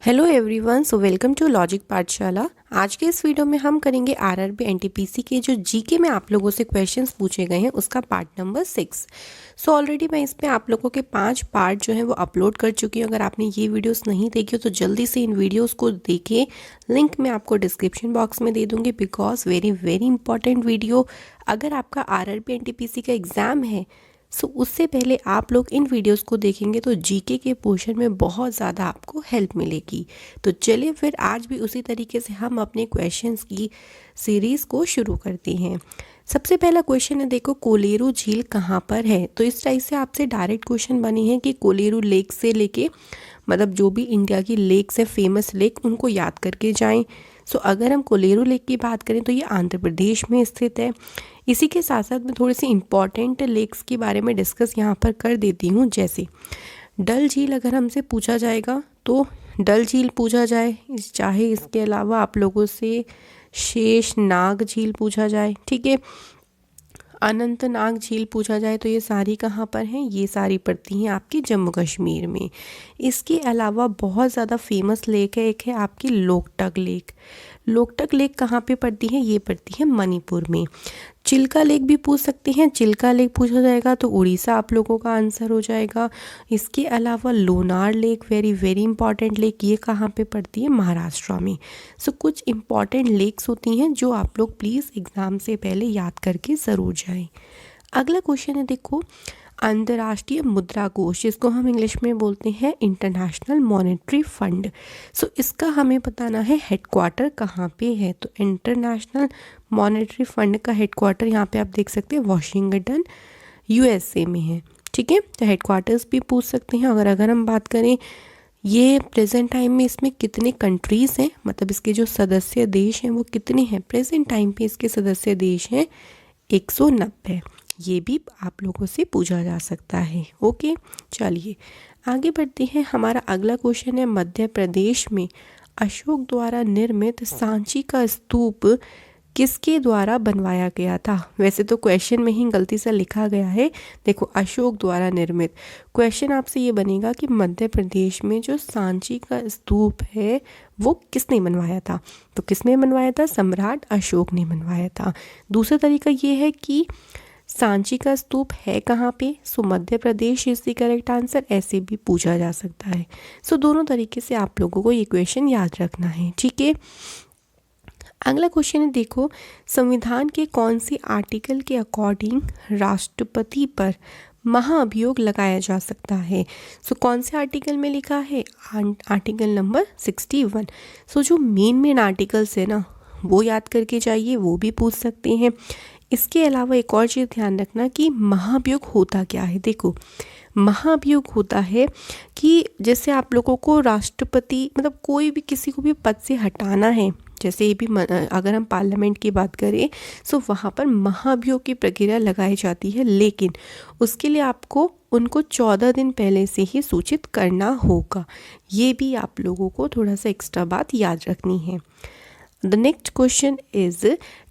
Hello everyone, so welcome to logic पाठशाला। आज के इस वीडियो में हम करेंगे आरआरबी एनटीपीसी के जो जीके में आप लोगों से क्वेश्चंस पूछे गए हैं उसका पार्ट नंबर 6। सो ऑलरेडी मैं इसमें आप लोगों के 5 पार्ट जो है वो अपलोड कर चुकी हूँ। अगर आपने ये वीडियोस नहीं देखी हो तो जल्दी से इन वीडियोस को देखें। लिंक मैं आपको डिस्क्रिप्शन बॉक्स में दे दूँगी because very very important video. अगर आपका आरआरबी एनटीपीसी का एग्ज़ाम है सो उससे पहले आप लोग इन वीडियोस को देखेंगे तो जीके के पोर्शन में बहुत ज़्यादा आपको हेल्प मिलेगी। तो चलिए फिर आज भी उसी तरीके से हम अपने क्वेश्चंस की सीरीज़ को शुरू करते हैं। सबसे पहला क्वेश्चन है, देखो कोलेरू झील कहाँ पर है। तो इस टाइप से आपसे डायरेक्ट क्वेश्चन बनी है कि कोलेरू लेक से लेके मतलब जो भी इंडिया की लेक्स है फेमस लेक उनको याद करके जाएं। सो अगर हम कोलेरू लेक की बात करें तो ये आंध्र प्रदेश में स्थित है। इसी के साथ साथ मैं थोड़ी सी इम्पॉर्टेंट लेक्स के बारे में डिस्कस यहाँ पर कर देती हूँ। जैसे डल झील अगर हमसे पूछा जाएगा तो डल झील पूछा जाए, चाहे इसके अलावा आप लोगों से शेषनाग झील पूछा जाए, ठीक है, अनंतनाग झील पूछा जाए तो ये सारी कहाँ पर हैं, ये सारी पड़ती हैं आपकी जम्मू कश्मीर में। इसके अलावा बहुत ज़्यादा फेमस लेक है, एक है आपकी लोकटक लेक। लोकटक लेक कहाँ पे पड़ती है, ये पड़ती है मणिपुर में। चिल्का लेक भी पूछ सकते हैं, चिल्का लेक पूछा जाएगा तो उड़ीसा आप लोगों का आंसर हो जाएगा। इसके अलावा Lonar lake very very important lake, ये कहाँ पे पड़ती है, महाराष्ट्र में। सो कुछ इंपॉर्टेंट लेक्स होती हैं जो आप लोग प्लीज़ एग्ज़ाम से पहले याद करके ज़रूर जाएं। अगला क्वेश्चन है, देखो अंतर्राष्ट्रीय मुद्रा कोष जिसको हम इंग्लिश में बोलते हैं इंटरनेशनल मॉनेटरी फंड। सो इसका हमें बताना है हेडक्वार्टर कहाँ पे है। तो इंटरनेशनल मॉनेटरी फंड का हेडक्वार्टर यहाँ पे आप देख सकते हैं वॉशिंगटन यूएसए में है, ठीक है। तो हेडक्वार्टर्स भी पूछ सकते हैं। अगर हम बात करें ये प्रेजेंट टाइम में इसमें कितने कंट्रीज़ हैं, मतलब इसके जो सदस्य देश हैं वो कितने हैं, प्रेजेंट टाइम पे इसके सदस्य देश हैं 190। ये भी आप लोगों से पूछा जा सकता है। ओके, चलिए आगे बढ़ते हैं। हमारा अगला क्वेश्चन है, मध्य प्रदेश में अशोक द्वारा निर्मित सांची का स्तूप किसके द्वारा बनवाया गया था। वैसे तो क्वेश्चन में ही गलती से लिखा गया है, देखो अशोक द्वारा निर्मित। क्वेश्चन आपसे ये बनेगा कि मध्य प्रदेश में जो सांची का स्तूप है वो किसने बनवाया था। तो किसने बनवाया था, सम्राट अशोक ने बनवाया था। दूसरा तरीका ये है कि सांची का स्तूप है कहाँ पे, सो Madhya Pradesh is the correct answer, ऐसे भी पूछा जा सकता है। सो दोनों तरीके से आप लोगों को ये क्वेश्चन याद रखना है, ठीक है। अगला क्वेश्चन है, देखो संविधान के कौन से आर्टिकल के अकॉर्डिंग राष्ट्रपति पर महाअभियोग लगाया जा सकता है। सो कौन से आर्टिकल में लिखा है, आर्टिकल नंबर 61। सो जो मेन आर्टिकल्स है ना वो याद करके जाइए, वो भी पूछ सकते हैं। इसके अलावा एक और चीज़ ध्यान रखना कि महाभियोग होता क्या है। देखो महाभियोग होता है कि जैसे आप लोगों को राष्ट्रपति मतलब कोई भी किसी को भी पद से हटाना है, जैसे ये भी अगर हम पार्लियामेंट की बात करें तो वहाँ पर महाभियोग की प्रक्रिया लगाई जाती है, लेकिन उसके लिए आपको उनको 14 दिन पहले से ही सूचित करना होगा। ये भी आप लोगों को थोड़ा सा एक्स्ट्रा बात याद रखनी है। The next question is,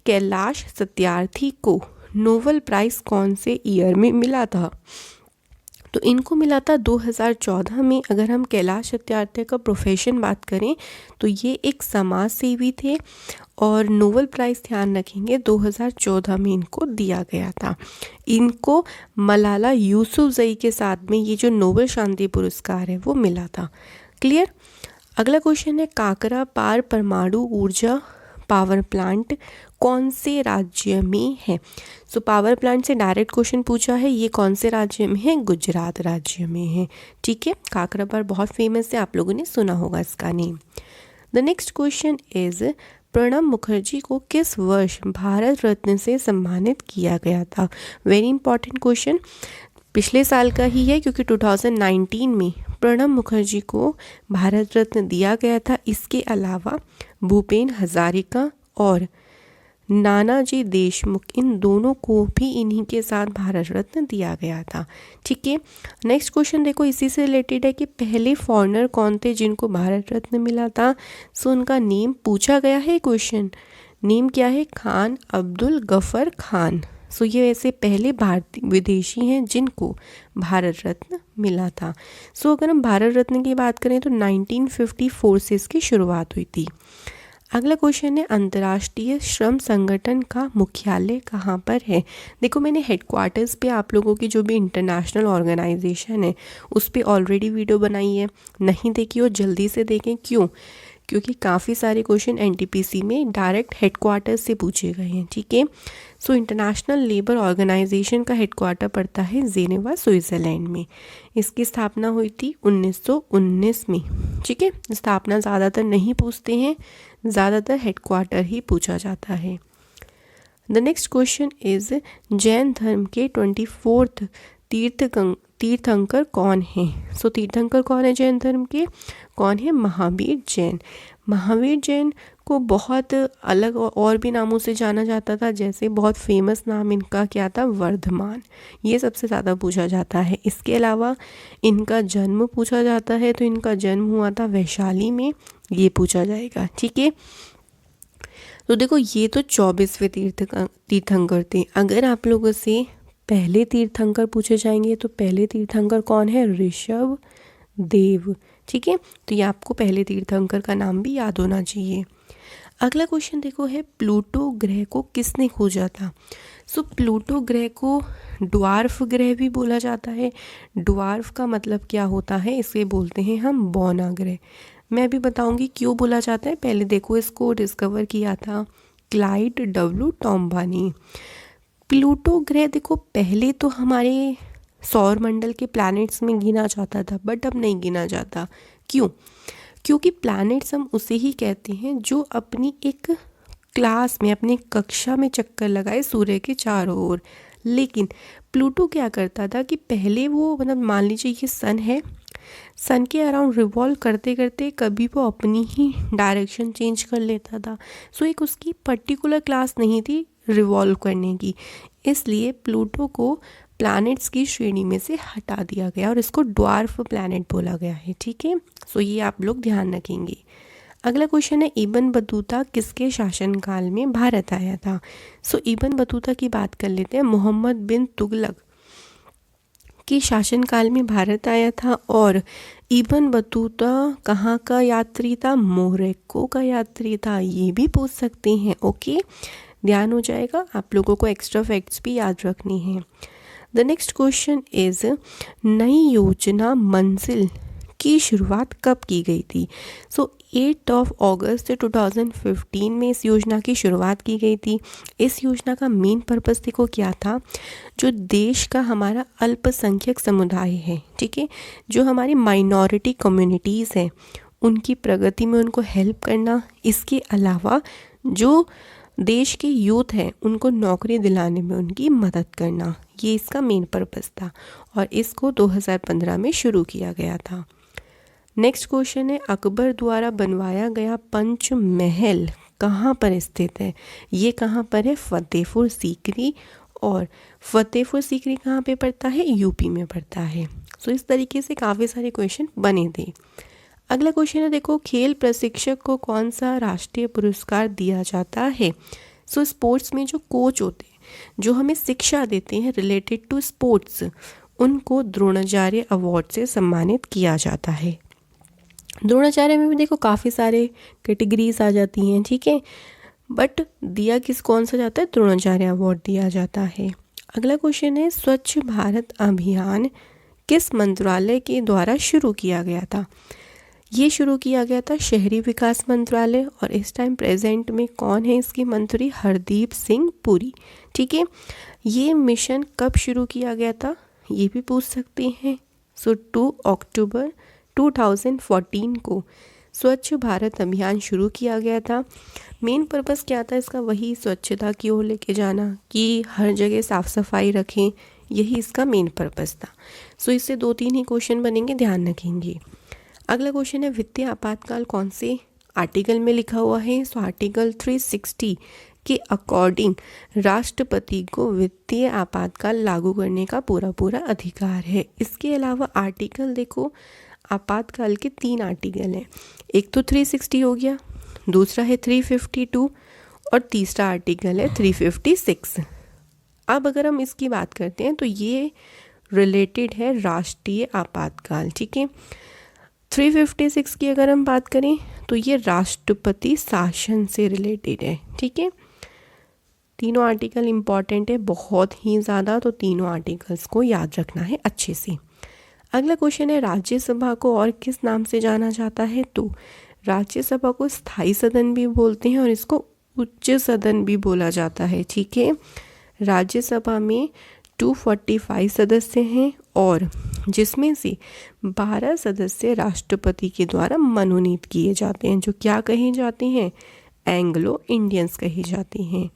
Kailash Satyarthi को नोबेल प्राइज़ कौन से ईयर में मिला था। तो इनको मिला था 2014 में। अगर हम कैलाश सत्यार्थी का प्रोफेशन बात करें तो ये एक समाज सेवी थे और नोबेल प्राइज़ ध्यान रखेंगे 2014 में इनको दिया गया था। इनको मलाला यूसुफजई के साथ में ये जो नोबेल शांति पुरस्कार है वो मिला था। क्लियर। अगला क्वेश्चन है, काकरा पार परमाणु ऊर्जा पावर प्लांट कौन से राज्य में है। सो पावर प्लांट से डायरेक्ट क्वेश्चन पूछा है, ये कौन से राज्य में है, गुजरात राज्य में है, ठीक है। काकरा पार बहुत फेमस है, आप लोगों ने सुना होगा इसका name. The next question is, Pranab Mukherjee को किस वर्ष भारत रत्न से सम्मानित किया गया था। वेरी इंपॉर्टेंट क्वेश्चन, पिछले साल का ही है क्योंकि 2019 में प्रणब मुखर्जी को भारत रत्न दिया गया था। इसके अलावा भूपेन हजारिका और नानाजी देशमुख, इन दोनों को भी इन्हीं के साथ भारत रत्न दिया गया था, ठीक है। नेक्स्ट क्वेश्चन देखो इसी से रिलेटेड है कि पहले फॉरेनर कौन थे जिनको भारत रत्न मिला था। सो उनका नेम पूछा गया है क्वेश्चन, नेम क्या है, खान अब्दुल गफर खान, सो ये ऐसे पहले भारतीय विदेशी हैं जिनको भारत रत्न मिला था। सो अगर हम भारत रत्न की बात करें तो 1954 से इसकी शुरुआत हुई थी। अगला क्वेश्चन है अंतर्राष्ट्रीय श्रम संगठन का मुख्यालय कहाँ पर है। देखो मैंने हेडक्वार्टर्स पे आप लोगों की जो भी इंटरनेशनल ऑर्गेनाइजेशन है उस पर ऑलरेडी वीडियो बनाई है, नहीं देखी हो जल्दी से देखें। क्यों? क्योंकि काफ़ी सारे क्वेश्चन एनटीपीसी में डायरेक्ट हेडक्वार्टर्स से पूछे गए हैं। ठीक है, सो इंटरनेशनल लेबर ऑर्गेनाइजेशन का हेडक्वार्टर पड़ता है जेनेवा स्विट्ज़रलैंड में। इसकी स्थापना हुई थी 1919 में। ठीक है, स्थापना ज़्यादातर नहीं पूछते हैं, ज़्यादातर हेडक्वार्टर ही पूछा जाता है। The next question is Jain धर्म के 24th तीर्थंकर कौन है। सो तीर्थंकर कौन है जैन धर्म के? कौन है? महावीर जैन। महावीर जैन को बहुत अलग और भी नामों से जाना जाता था, जैसे बहुत फेमस नाम इनका क्या था? वर्धमान। ये सबसे ज़्यादा पूछा जाता है। इसके अलावा इनका जन्म पूछा जाता है, तो इनका जन्म हुआ था वैशाली में, ये पूछा जाएगा। ठीक है, तो देखो ये तो 24वें तीर्थंकर थे। अगर आप लोगों से पहले तीर्थंकर पूछे जाएंगे तो पहले तीर्थंकर कौन है? ऋषभ देव। ठीक है, तो ये आपको पहले तीर्थंकर का नाम भी याद होना चाहिए। अगला क्वेश्चन देखो है प्लूटो ग्रह को किसने खोजा था। सो प्लूटो ग्रह को ड्वार्फ ग्रह भी बोला जाता है। ड्वार्फ का मतलब क्या होता है? इसे बोलते हैं हम बौना ग्रह। मैं अभी बताऊंगी क्यों बोला जाता है। पहले देखो इसको डिस्कवर किया था क्लाइड डब्ल्यू टॉम्बा ने। प्लूटो ग्रह देखो पहले तो हमारे सौर मंडल के प्लैनेट्स में गिना जाता था, बट अब नहीं गिना जाता। क्यों? क्योंकि प्लैनेट्स हम उसे ही कहते हैं जो अपनी एक क्लास में, अपनी कक्षा में चक्कर लगाए सूर्य के चारों ओर। लेकिन प्लूटो क्या करता था कि पहले वो मतलब मान लीजिए ये सन है, सन के अराउंड रिवॉल्व करते करते कभी वो अपनी ही डायरेक्शन चेंज कर लेता था। सो एक उसकी पर्टिकुलर क्लास नहीं थी रिवॉल्व करने की, इसलिए प्लूटो को प्लैनेट्स की श्रेणी में से हटा दिया गया और इसको ड्वार्फ प्लैनेट बोला गया है। ठीक है, सो ये आप लोग ध्यान रखेंगे। अगला क्वेश्चन है इब्न बतूता किसके शासनकाल में भारत आया था। सो इब्न बतूता की बात कर लेते हैं। मोहम्मद बिन तुगलक के शासनकाल में भारत आया था। और इब्न बतूता कहाँ का यात्री था? मोरक्को का यात्री था। ये भी पूछ सकते हैं। ओके, ध्यान हो जाएगा। आप लोगों को एक्स्ट्रा फैक्ट्स भी याद रखनी है। द नेक्स्ट क्वेश्चन इज नई योजना मंजिल की शुरुआत कब की गई थी। सो 8 अगस्त 2015 में इस योजना की शुरुआत की गई थी। इस योजना का मेन पर्पस देखो क्या था? जो देश का हमारा अल्पसंख्यक समुदाय है, ठीक है, जो हमारी माइनॉरिटी कम्युनिटीज़ हैं, उनकी प्रगति में उनको हेल्प करना। इसके अलावा जो देश के यूथ हैं उनको नौकरी दिलाने में उनकी मदद करना, ये इसका मेन पर्पस था और इसको 2015 में शुरू किया गया था। नेक्स्ट क्वेश्चन है अकबर द्वारा बनवाया गया पंच महल कहाँ पर स्थित है। ये कहाँ पर है? फतेहपुर सीकरी। और फतेहपुर सीकरी कहाँ पे पड़ता है? यूपी में पड़ता है। सो इस तरीके से काफ़ी सारे क्वेश्चन बने थे। अगला क्वेश्चन है देखो खेल प्रशिक्षक को कौन सा राष्ट्रीय पुरस्कार दिया जाता है। सो स्पोर्ट्स में जो कोच होते हैं, जो हमें शिक्षा देते हैं रिलेटेड टू स्पोर्ट्स, उनको द्रोणाचार्य अवार्ड से सम्मानित किया जाता है। द्रोणाचार्य में भी देखो काफ़ी सारे कैटेगरीज आ जाती हैं, ठीक है, बट दिया कौन सा जाता है? द्रोणाचार्य अवार्ड दिया जाता है। अगला क्वेश्चन है स्वच्छ भारत अभियान किस मंत्रालय के द्वारा शुरू किया गया था। ये शुरू किया गया था शहरी विकास मंत्रालय और इस टाइम प्रेजेंट में कौन है इसके मंत्री? हरदीप सिंह पुरी। ठीक है, ये मिशन कब शुरू किया गया था ये भी पूछ सकते हैं। सो 2 अक्टूबर 2014 को स्वच्छ भारत अभियान शुरू किया गया था। मेन पर्पस क्या था इसका? वही स्वच्छता की ओर लेके जाना, कि हर जगह साफ़ सफाई रखें, यही इसका मेन पर्पस था। सो इससे 2-3 ही क्वेश्चन बनेंगे, ध्यान रखेंगे। अगला क्वेश्चन है वित्तीय आपातकाल कौन से आर्टिकल में लिखा हुआ है। सो आर्टिकल 360 के अकॉर्डिंग राष्ट्रपति को वित्तीय आपातकाल लागू करने का पूरा अधिकार है। इसके अलावा आर्टिकल देखो, आपातकाल के 3 आर्टिकल हैं। एक तो 360 हो गया, दूसरा है 352 और तीसरा आर्टिकल है 356। अब अगर हम इसकी बात करते हैं तो ये रिलेटेड है राष्ट्रीय आपातकाल, ठीक है। 356 की अगर हम बात करें तो ये राष्ट्रपति शासन से रिलेटेड है, ठीक है। तीनों आर्टिकल इम्पॉर्टेंट है बहुत ही ज़्यादा, तो तीनों आर्टिकल्स को याद रखना है अच्छे से। अगला क्वेश्चन है राज्यसभा को और किस नाम से जाना जाता है? तो राज्यसभा को स्थायी सदन भी बोलते हैं और इसको उच्च सदन भी बोला जाता है, ठीक है। राज्यसभा में 245 सदस्य हैं और जिसमें से 12 सदस्य राष्ट्रपति के द्वारा मनोनीत किए जाते हैं, जो क्या कहे जाते हैं? एंग्लो इंडियंस कहे जाते हैं।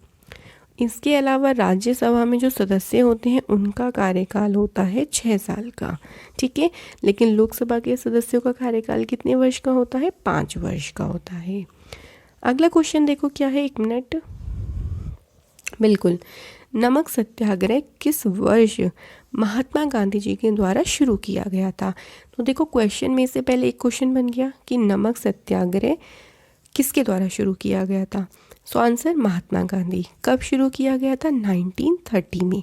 इसके अलावा राज्यसभा में जो सदस्य होते हैं उनका कार्यकाल होता है 6 साल का, ठीक है। लेकिन लोकसभा के सदस्यों का कार्यकाल कितने वर्ष का होता है? 5 वर्ष का होता है। अगला क्वेश्चन देखो क्या है, 1 मिनट। बिल्कुल, नमक सत्याग्रह किस वर्ष महात्मा गांधी जी के द्वारा शुरू किया गया था? तो देखो क्वेश्चन में से पहले एक क्वेश्चन बन गया कि नमक सत्याग्रह किसके द्वारा शुरू किया गया था? So answer Mahatma Gandhi. कब शुरू किया गया था? 1930 में।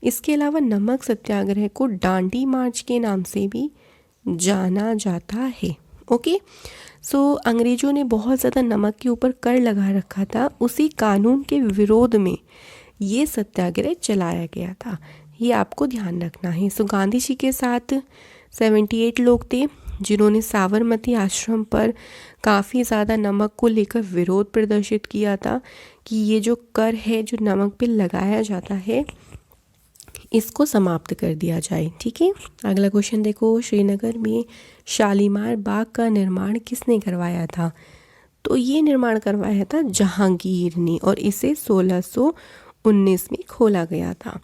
इसके अलावा नमक सत्याग्रह को डांडी मार्च के नाम से भी जाना जाता है। ओके, सो अंग्रेजों ने बहुत ज़्यादा नमक के ऊपर कर लगा रखा था, उसी कानून के विरोध में ये सत्याग्रह चलाया गया था, ये आपको ध्यान रखना है। सो गांधी जी के साथ 78 लोग थे जिन्होंने साबरमती आश्रम पर काफ़ी ज़्यादा नमक को लेकर विरोध प्रदर्शित किया था कि ये जो कर है जो नमक पे लगाया जाता है इसको समाप्त कर दिया जाए, ठीक है। अगला क्वेश्चन देखो, श्रीनगर में शालीमार बाग का निर्माण किसने करवाया था? तो ये निर्माण करवाया था जहांगीर ने और इसे 1619 में खोला गया था।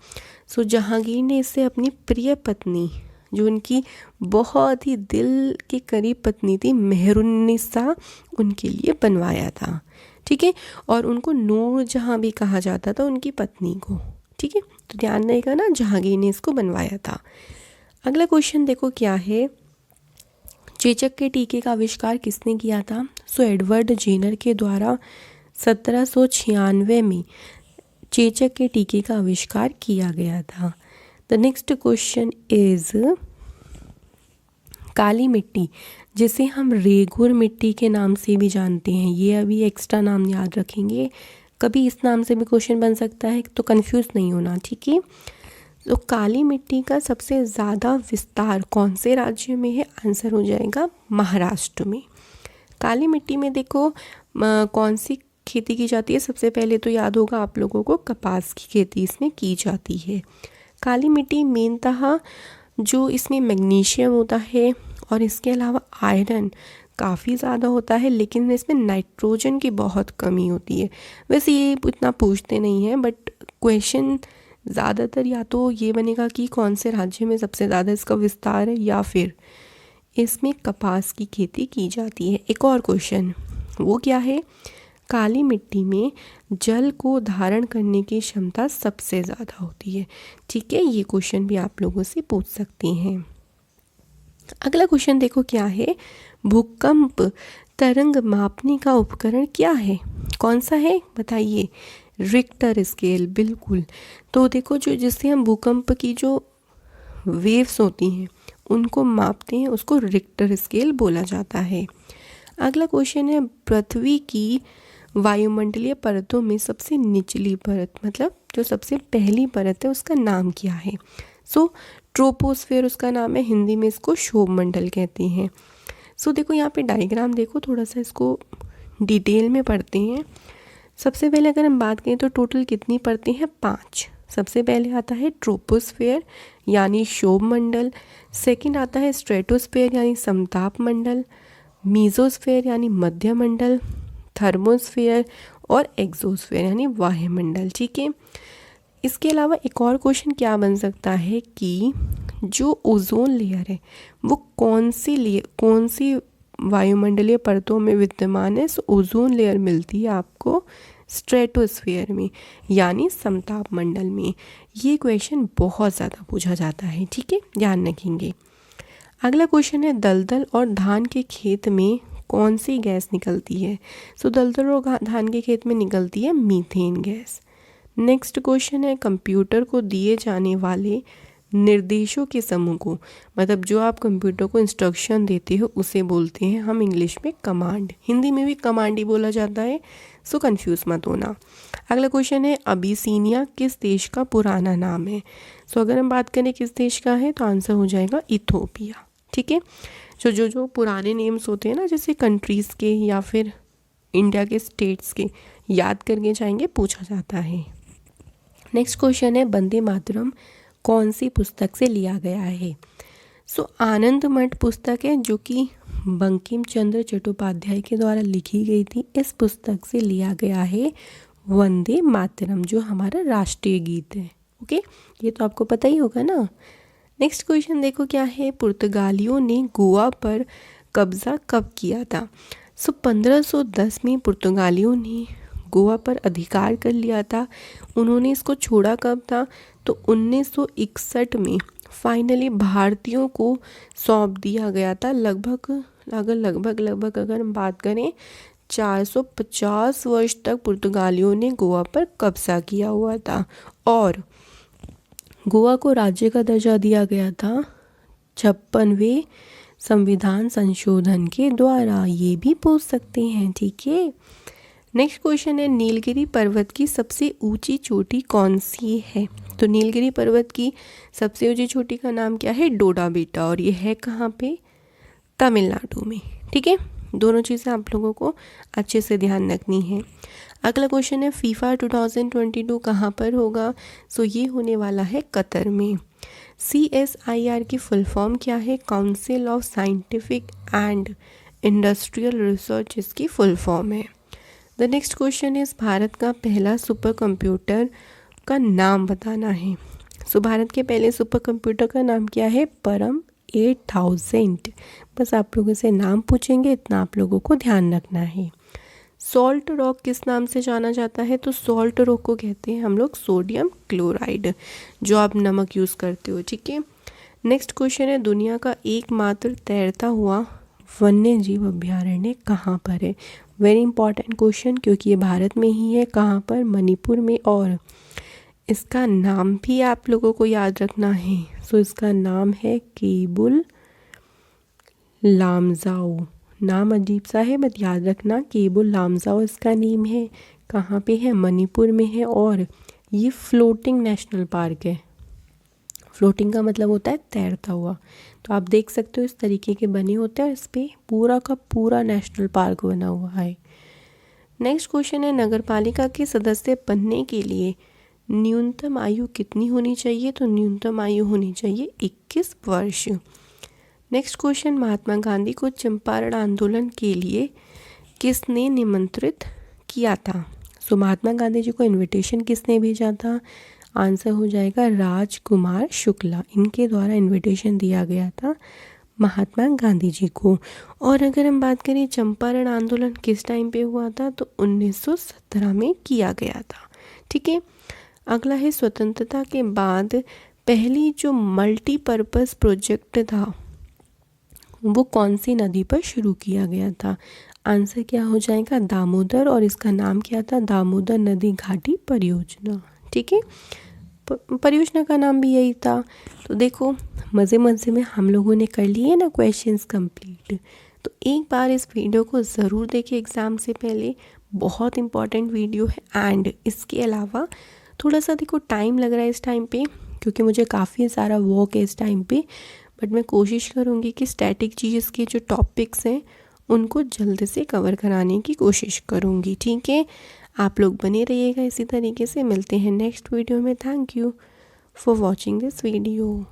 सो जहांगीर ने इसे अपनी प्रिय पत्नी, जो उनकी बहुत ही दिल के करीब पत्नी थी, मेहरुन्निसा, उनके लिए बनवाया था, ठीक है। और उनको नूरजहां भी कहा जाता था उनकी पत्नी को, ठीक है। तो ध्यान रहेगा ना, जहांगीर ने इसको बनवाया था। अगला क्वेश्चन देखो क्या है, चेचक के टीके का आविष्कार किसने किया था? सो एडवर्ड जेनर के द्वारा 1796 में चेचक के टीके का आविष्कार किया गया था। द नेक्स्ट क्वेश्चन इज काली मिट्टी, जिसे हम रेगुर मिट्टी के नाम से भी जानते हैं, ये अभी एक्स्ट्रा नाम याद रखेंगे, कभी इस नाम से भी क्वेश्चन बन सकता है, तो कंफ्यूज नहीं होना, ठीक है। तो काली मिट्टी का सबसे ज़्यादा विस्तार कौन से राज्य में है? आंसर हो जाएगा महाराष्ट्र में। काली मिट्टी में देखो कौन सी खेती की जाती है? सबसे पहले तो याद होगा आप लोगों को, कपास की खेती इसमें की जाती है। काली मिट्टी मेनतः जो इसमें मैग्नीशियम होता है और इसके अलावा आयरन काफ़ी ज़्यादा होता है, लेकिन इसमें नाइट्रोजन की बहुत कमी होती है। वैसे ये इतना पूछते नहीं हैं, बट क्वेश्चन ज़्यादातर या तो ये बनेगा कि कौन से राज्य में सबसे ज़्यादा इसका विस्तार है, या फिर इसमें कपास की खेती की जाती है। एक और क्वेश्चन वो क्या है, काली मिट्टी में जल को धारण करने की क्षमता सबसे ज़्यादा होती है, ठीक है। ये क्वेश्चन भी आप लोगों से पूछ सकते हैं। अगला क्वेश्चन देखो क्या है, भूकंप तरंग मापने का उपकरण क्या है? कौन सा है बताइए? रिक्टर स्केल, बिल्कुल। तो देखो जो जिससे हम भूकंप की जो वेव्स होती हैं उनको मापते हैं, उसको रिक्टर स्केल बोला जाता है। अगला क्वेश्चन है, पृथ्वी की वायुमंडलीय परतों में सबसे निचली परत, मतलब जो सबसे पहली परत है, उसका नाम क्या है? सो ट्रोपोस्फेयर उसका नाम है, हिंदी में इसको शोभमंडल कहते हैं। सो देखो यहाँ पे डायग्राम देखो, थोड़ा सा इसको डिटेल में पढ़ते हैं। सबसे पहले अगर हम बात करें तो टोटल कितनी परतें हैं? 5। सबसे पहले आता है ट्रोपोस्फेयर यानी शोभमंडल, सेकंड आता है स्ट्रेटोस्फेयर यानी समताप मंडल, मीजोस्फेयर यानी मध्यमंडल, थर्मोस्फेयर और एक्सोस्फेयर यानी वायुमंडल, ठीक है। इसके अलावा एक और क्वेश्चन क्या बन सकता है कि जो ओजोन लेयर है वो कौन सी वायुमंडलीय परतों में विद्यमान है? सो ओजोन लेयर मिलती है आपको स्ट्रेटोस्फेयर में यानी समताप मंडल में। ये क्वेश्चन बहुत ज़्यादा पूछा जाता है, ठीक है, ध्यान रखेंगे। अगला क्वेश्चन है, दलदल और धान के खेत में कौन सी गैस निकलती है? सो दलदल और धान के खेत में निकलती है मीथेन गैस। नेक्स्ट क्वेश्चन है कंप्यूटर को दिए जाने वाले निर्देशों के समूह को, मतलब जो आप कंप्यूटर को इंस्ट्रक्शन देते हो उसे बोलते हैं हम इंग्लिश में कमांड, हिंदी में भी कमांड ही बोला जाता है, सो कंफ्यूज मत होना। अगला क्वेश्चन है अबिसीनिया किस देश का पुराना नाम है। सो अगर हम बात करें किस देश का है तो आंसर हो जाएगा इथोपिया। ठीक है, जो पुराने नेम्स होते हैं ना, जैसे कंट्रीज़ के या फिर इंडिया के स्टेट्स के, याद करके जाएंगे, पूछा जाता है। नेक्स्ट क्वेश्चन है वंदे मातरम कौन सी पुस्तक से लिया गया है। सो आनंद मठ पुस्तक है जो कि बंकिम चंद्र चट्टोपाध्याय के द्वारा लिखी गई थी। इस पुस्तक से लिया गया है वंदे मातरम जो हमारा राष्ट्रीय गीत है। ओके, ये तो आपको पता ही होगा ना। नेक्स्ट क्वेश्चन देखो क्या है, पुर्तगालियों ने गोवा पर कब्जा कब किया था। सो 1510 में पुर्तगालियों ने गोवा पर अधिकार कर लिया था। उन्होंने इसको छोड़ा कब था, तो 1961 में फाइनली भारतीयों को सौंप दिया गया था। लगभग अगर हम बात करें 450 वर्ष तक पुर्तगालियों ने गोवा पर कब्जा किया हुआ था और गोवा को राज्य का दर्जा दिया गया था 56वें संविधान संशोधन के द्वारा। ये भी पूछ सकते हैं। ठीक है, नेक्स्ट क्वेश्चन है नीलगिरी पर्वत की सबसे ऊंची चोटी कौन सी है। तो नीलगिरी पर्वत की सबसे ऊंची चोटी का नाम क्या है, डोडा बेटा, और ये है कहाँ पे, तमिलनाडु में। ठीक है, दोनों चीज़ें आप लोगों को अच्छे से ध्यान रखनी है। अगला क्वेश्चन है फीफा 2022 कहाँ पर होगा। सो ये होने वाला है कतर में। CSIR की फुल फॉर्म क्या है, council of scientific and industrial research इसकी फुल फॉर्म है। The next question is Bharat का पहला सुपर कंप्यूटर का नाम बताना है। सो भारत के पहले सुपर कंप्यूटर का नाम क्या है, परम 8000। बस आप लोगों से नाम पूछेंगे, इतना आप लोगों को ध्यान रखना है। सॉल्ट रॉक किस नाम से जाना जाता है, तो सॉल्ट रॉक को कहते हैं हम लोग सोडियम क्लोराइड, जो आप नमक यूज़ करते हो। ठीक है, नेक्स्ट क्वेश्चन है दुनिया का एकमात्र तैरता हुआ वन्य जीव अभ्यारण्य कहाँ पर है। वेरी इंपॉर्टेंट क्वेश्चन, क्योंकि ये भारत में ही है। कहाँ पर, मणिपुर में, और इसका नाम भी आप लोगों को याद रखना है। सो इसका नाम है केबुल लामजाओ। नाम अजीब सा है, बट याद रखना केबुल लामजाओ इसका नेम है। कहाँ पे है, मणिपुर में है, और ये फ्लोटिंग नेशनल पार्क है। फ्लोटिंग का मतलब होता है तैरता हुआ। तो आप देख सकते हो इस तरीके के बने होते हैं और इस पर पूरा का पूरा नेशनल पार्क बना हुआ है। नेक्स्ट क्वेश्चन है नगरपालिका के सदस्य बनने के लिए न्यूनतम आयु कितनी होनी चाहिए, तो न्यूनतम आयु होनी चाहिए 21 वर्ष। नेक्स्ट क्वेश्चन महात्मा गांधी को चंपारण आंदोलन के लिए किसने निमंत्रित किया था। सो महात्मा गांधी जी को इनविटेशन किसने भेजा था, आंसर हो जाएगा राजकुमार शुक्ला। इनके द्वारा इनविटेशन दिया गया था महात्मा गांधी जी को। और अगर हम बात करें चंपारण आंदोलन किस टाइम पे हुआ था, तो 1917 में किया गया था। ठीक है, अगला है स्वतंत्रता के बाद पहली जो मल्टीपर्पज़ प्रोजेक्ट था वो कौन सी नदी पर शुरू किया गया था। आंसर क्या हो जाएगा, दामोदर, और इसका नाम क्या था, दामोदर नदी घाटी परियोजना। ठीक है, परियोजना का नाम भी यही था। तो देखो मज़े मज़े में हम लोगों ने कर लिए ना क्वेश्चंस कंप्लीट। तो एक बार इस वीडियो को ज़रूर देखिए एग्ज़ाम से पहले, बहुत इंपॉर्टेंट वीडियो है। एंड इसके अलावा थोड़ा सा देखो टाइम लग रहा है इस टाइम पे, क्योंकि मुझे काफ़ी सारा वर्क है इस टाइम पे, बट मैं कोशिश करूँगी कि स्टैटिक चीज़ के जो टॉपिक्स हैं उनको जल्द से कवर कराने की कोशिश करूँगी। ठीक है, आप लोग बने रहिएगा इसी तरीके से। मिलते हैं नेक्स्ट वीडियो में। Thank you for watching this video.